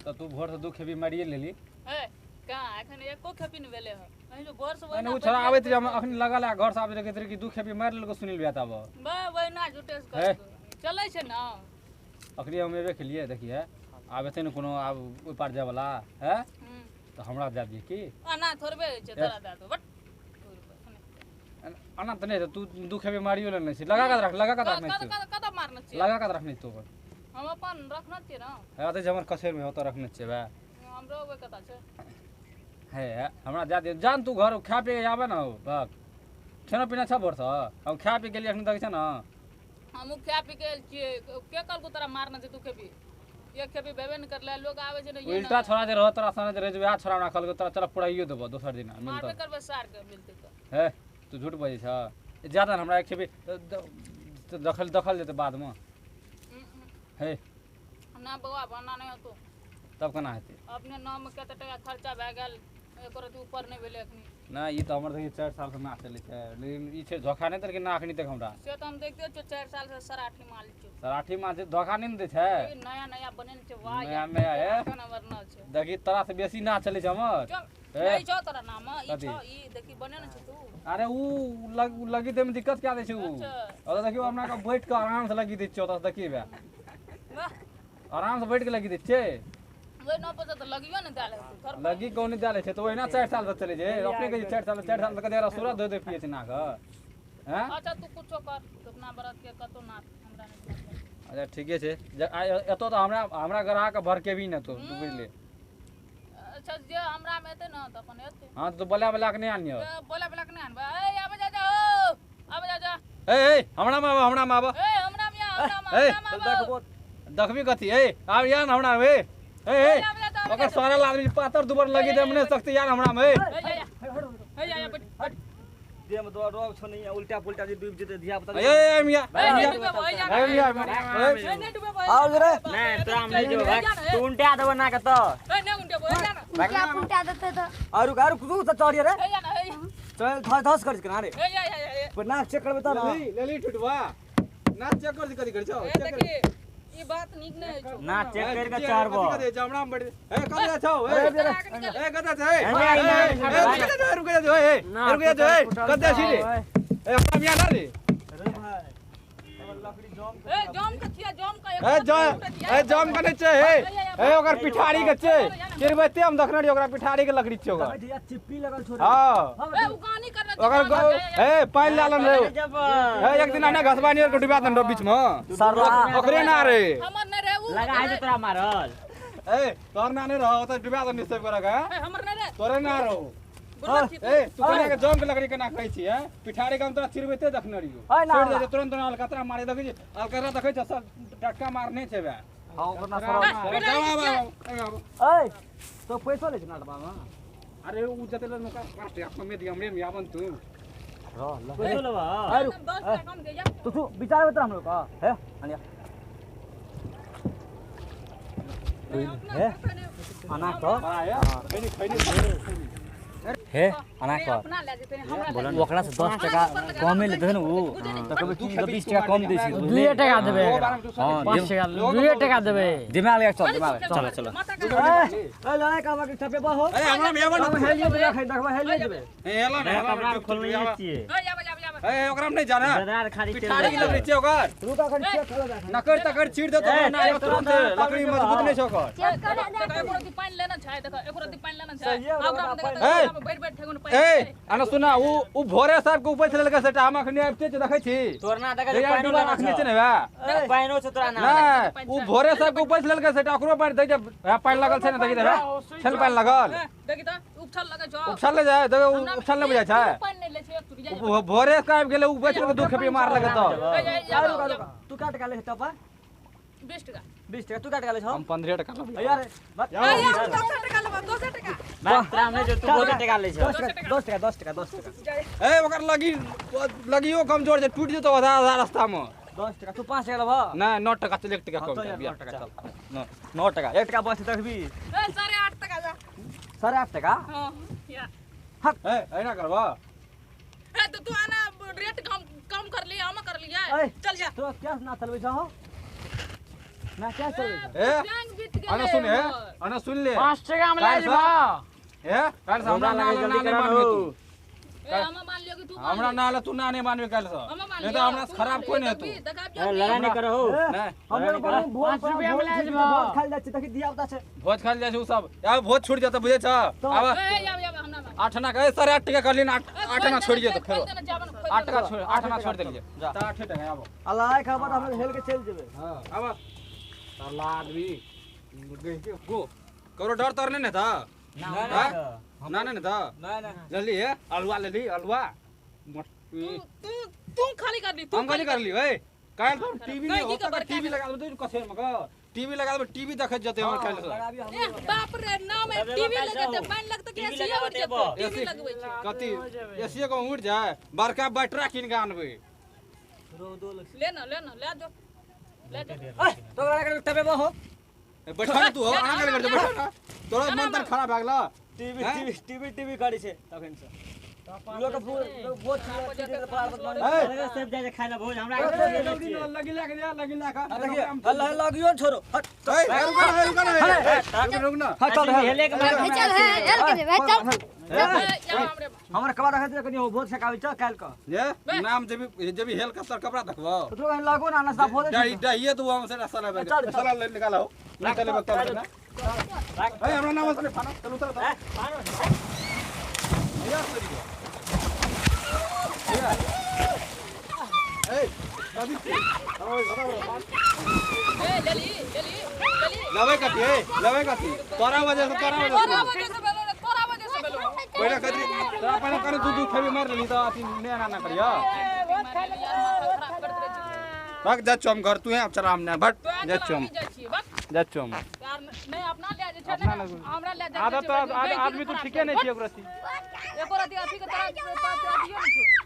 तो तू भोर से 2 खेपी मारिए लेली ए कहां एखन एको खेपी न भेले ह अही जो भोर से मैंने उ छोरा आवे त अखन लगा घर से आवे के कि 2 खेपी मार लेलको सुनील भैया तब बा वही जुटे कर चलै छै ना अखनी हम एबे के लिए देखिए आबे त न कोनो आब ओइ पार जाय वाला है तो हमरा दे दिए की आना थोड़बे छै तोरा दे दो बट आना त नहीं तू 2 खेपी मारियो ले नहीं लगा के रख नहीं कदा मारना छै लगा के रखनी तो हम अपन रखना छै ना है त जमर कसेर में हो तो रखने छै बे हमरो वे कता छै है हमरा जा दे जान तू घर खा पी के आबे ना बक खाना पीना छ भर हम खा पी के लिए अखन देख छ ना हम खा पी के छिए के कल को तोरा मारना छै तू खेपी एक खेपी बेबे न करले लोग आवे छै ना ये उल्टा छोड़ा जे रह तोरा सने रे जो छोड़ा ना कल को तोरा चल पढ़ाइयो देबो दोसर दिन मिलतो मारबे करबे सार के मिलते तो है तू झूठ बोलै छ ज्यादा हमरा एक खेपी दखल जेते बाद में है ना बउआ बना नहीं हो तब केना हेतै अपने नाम में कते टका खर्चा भए गेल एकर ऊपर नहीं भेले अखनी ना ई त हमर देखि 4 साल से ना चलै छै लेकिन ई छै धोखा नहीं देलकै ना अखनी तक हमरा से त हम देखते छ 4 साल से सराठी माल छै सराठी माल छै धोखा नहीं दे छै नया नया बने छै वाह नया नया है खाना वरना छै देखि तोरा से बेसी ना चलै छै हमर नहीं छ तोरा नाम ई छ ई देखि बने न छै तू अरे उ लगी दे में दिक्कत क्या दे छै उ और देखियो हमरा का बैठ के आराम से लगी दे छै ओता देखिए बे आराम से बैठ के लगी दे छै वे न पता तो लगियो न डाले घर लगी कौन नहीं डाले छै तो ओहिना 4 साल से चले जे अपने के 4 साल तक देरा सूरत दे पिए छै ना का हैं अच्छा तू कुछो कर अपना बरत के कतो ना हमरा नहीं अच्छा ठीके छै एतो तो हमरा ग्राहक भर के भी न तो तू बुझ ले अच्छा जे हमरा में एते न त अपन एते हां तो बोला के नहीं आनियो बोला के नहीं आनबा ए आबे जा ओ आबे जा ए हमरा में ए हमरा में देखबी कथी ए आब यार हमरा में ए ओकर सारा आदमी पातर दुबर लगी दे मने सकते यार हमरा में ए जा दे में दो रोग छ नहीं उल्टा पुल्टा जे डूब जेते धिया पुता ए मिया मिया आओ रे नहीं तोरा हम नहीं जो तू उल्टा देबो ना के तो ए नहीं उल्टा बोल जा ना क्या पुंटा देते तो आरु तू तो चढ़िए रे ए जा ना चल धस कर के ना रे ए पर नाक चेक करबे त ना लेली ठुटवा ना चेक कर कथी कर छौ ए देखी ई बात नीक नहीं छौ ना चेक कर के चारबो कथी जमड़ा में बैठ ए कथी छौ ए कथी छै ए रुक जा ए रुक जा ए कथी छी रे ए हमरा मिया ना रे अरे भाई लकड़ी जम ए जम के छिया जम का जम कने छै ए ओकर पिठारी के छै किरबते हम देखने री ओकरा पिठारी के लकड़ी छै ओकर धिया चिप्पी लगल छोड़ हां ए उगानी करना ओकर ए पानी लालन रे ए एक दिन आने घसबानी और डुबा दन बीच में सर ओकरे ना रे हमर न रे उ लगा है तोरा मारल ए तोर ना ने रहो त डुबा दन निश्चय करा का हमर न रे तोरे ना रहो ए तू कने के जम के लकड़ी के ना कहै छी हैं पिठारी के हम तोरा चिरबते देखने रियो छोड़ दे तुरंत अलकतरा मारे देखै छी अलकतरा देखै छ सब टटका मारने छै बे हां ओकर ना सर ए तो पैसा ले ना डबा में अरे उ जते ल नका कास्ट आप में दिया हमरे मियावन तू पैसा लेबा अरे 10 टका कम दे जा तू विचार बता हम लोग का है अनिया है आना तो आया खैनी हे आना को अपना ले जेते हमरा ओकरा से 10 टका कम ले देन उ तो कभी तू 20 टका कम देसी 2 टका देबे हां 5 टका 2 टका देबे दिमाग ले चल चलो ए ले का बाकी छपे बा हो ए हमरा मियावन हेलियो दे खाई देखबा हेलियो देबे ए एला ना कपड़ा खोल नहीं छिए ए जा ए ओकरा में नहीं जाना बाजार खाली पिठारी के लकड़ी छै ओकर तू का खड़ी चेक कर जा नकर तकर चीर दे तो ना तुरंत लकड़ी मजबूत नहीं छै ओकर चेक कर दे एको रति पानी लेना छै देखो एको रति पानी लेना छै सही है, आब ओकरा हम बैठ बैठ ठेगुन पानी ए आना सुना उ भोरे साहब के ऊपर चलल के सेटा हम अखनी आबते छ देखै छी तोर ना देखे ए पानी डुबा रखने छै ने बा पानी छ तोरा ना ना उ भोरे साहब के ऊपर चलल के सेटा ओकरो पानी दे पानी लगल छै ने देखि दे छल पानी लगल देखि त उछल लगे छ उछल ले जाए देखो उछल नहीं बुझा छै पानी नहीं ले छै एक टुरी जा भोरे से आबि गेले उ बैठ के 2 खेपी मार लगे तो तू काट का ले टपा 20 टका 20 टका तू काट का ले हम 15 टका लेबै यार मत यार 10 टका लेबा 200 टका बात हमने जो तू 2 टका ले छ 10 टका ए ओकर लगियो कमजोर छै टूट जेतो आधा रास्ता में 10 टका तू 5 टका लेबा ना 9 टका चल 1 टका कम 9 टका चल 9 टका 1 टका बस देखबी ए 8.5 टका जा 8.5 टका हां या ए ऐना करबा ए तो तू आना रेट कम कर लिया हम कर लिया ए, चल जा तो क्या ना चलबे छ हो ना क्या चल ए बैंक बीत गेलै अना सुन हे हमर। अना सुन ले 5 टका में ले जेबा ए काल से हमरा नाल ना नहीं मानबे तू ए हम मान लियो कि तू हमरा नाल तू ना नहीं मानबे काल से हम मान नहीं तो हमरा से खराब कोई नहीं तू लड़ाई नहीं करो हो नहीं हम लोग भोज 5 रुपया में ले जेबा भोज खाल जाछ तक दिया होता छे भोज खाल जाय छै उ सब अब भोज छूट जाता बुझे छ अब ए या हम ना 8 आना कहे 8.5 टका कर लीन 8 आना छोड़ जेतो फेरो 8 टका छोड़ 8 आना छोड़ देलिए जा 8 टका आबो अल्लाह खबर हम लोग हेल के चल जेबे हां अब साला आदमी गो करो डर तर नहीं था ना ना था ना जल्दी है अलवा ले ली अलवा तू खाली कर दी हम खाली कर ली ओए काल तो टीवी नहीं नहीं, की होता खबर टीवी लगा दो तो कसे मगा टीवी लगा दो टीवी देखे जते हमर काल से ए बाप रे नाम है टीवी लगते पानी लगते के एसी उड़ जेतो टीवी लगबै छै कति एसी को उड़ जाए बड़का बैटरा किन के आनबे ले ना ले जो ले जो तो लड़ा कर तबे हो बैठा तू हो आना कर दे बैठा तोरा मन तर खराब भागला टीवी गाड़ी छे तखन से लोग भोज सब जाके खाना भोज हमरा लगी लगा अल्लाह लगियो छोरो हट रुक ना चल हेले के मार चल है हेल के जेबै चल हमरा कबा रखै छै कनी भोज सकाबै छ काल क ये नाम जब हेल का सर कपड़ा देखबो तो लागो ना नाश्ता भोज ये तो हम से साला साला ले निकालो निकाले बता ना ए हमरा नाम से खाना चल उतर या सरी ए दादी ले ली लवे कती तोरा वजह से तोरा वजह से बेलो पहिला कतरी तोरा पहिला करे दूध खेबी मार लेली त अति ने ना करिया भाग जा चम घर तू है चल हमने भट जा चम यार नहीं अपना ले जे छै हमरा ले जा आदत आदमी तू ठीके नहीं छी ओकरा एको रति अथी के तरह दियो न